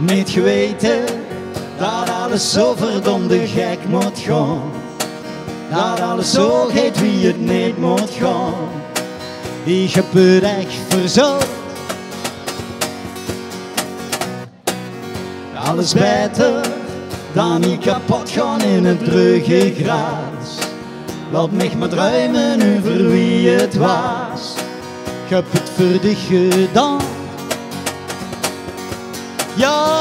niet geweten dat alles zo verdomde gek moet gaan. Dat alles zo heet wie het niet moet gaan. Ik heb het echt verzocht. Alles beter dan niet kapot gaan in het druge gras. Laat mij maar druimen over wie het was. Ik heb het voor dich gedaan. Ja,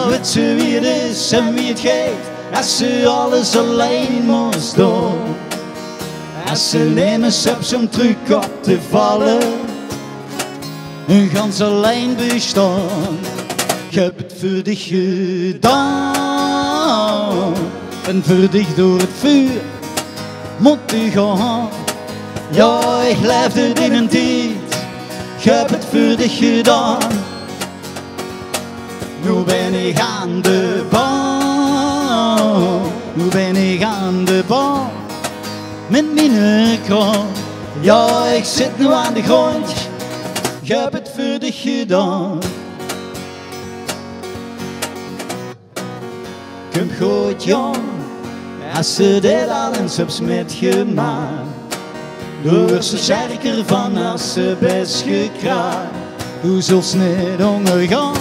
weet ze wie het is en wie het geeft. Als ze alles alleen moest doen. Als ze nemen hebt om terug op te vallen. Een gans alleen bestaan. Ik heb het voor dich gedaan. En voor dich door het vuur moet u gaan. Ja, ik leefde in een tijd. Ik heb het voor dich gedaan. Nu ben ik aan de baan. Nu ben ik aan de baan. Met mijn kraan. Ja, ik zit nu aan de grond. Ik heb het voor dich gedaan. Kom goed jong, als ze dit al eens hebt metgemaakt. Door ze sterker van als ze best gekraakt. Hoe zult niet ondergaan?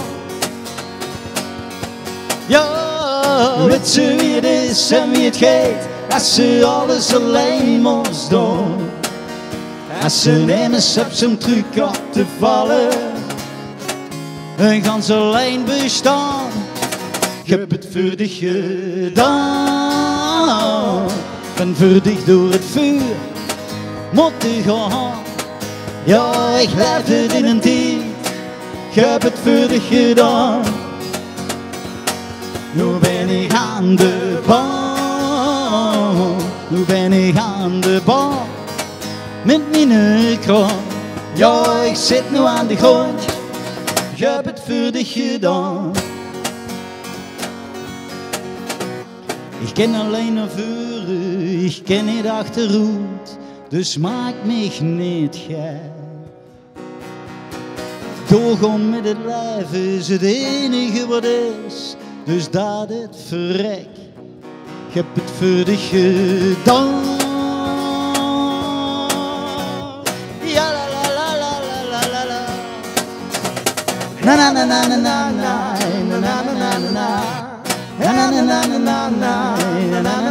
Ja, weet ze wie het is en wie het geeft. Als ze alles alleen moest doen. Als ze nemen hebt om terug op te vallen. En gaan ze alleen bestaan. Ik heb het voor dich gedaan. En voor dich door het vuur moet u gaan. Ja, ik leefde in een tijd. Ik heb het voor dich gedaan. Nu ben ik aan de baan. Nu ben ik aan de baan. Met mijn kraan. Ja, ik zit nu aan de grond. Ik heb het voor dich gedaan. Ik ken alleen naar voren, ik ken niet achteruit, dus maak mij niet gek. Doorgaan met het lijf is het enige wat is, dus dat het verrek. Ik heb het voor dich gedaan. Ja la la la la la la la. Na na na na na na na na na na na na. Na na na na na na na na.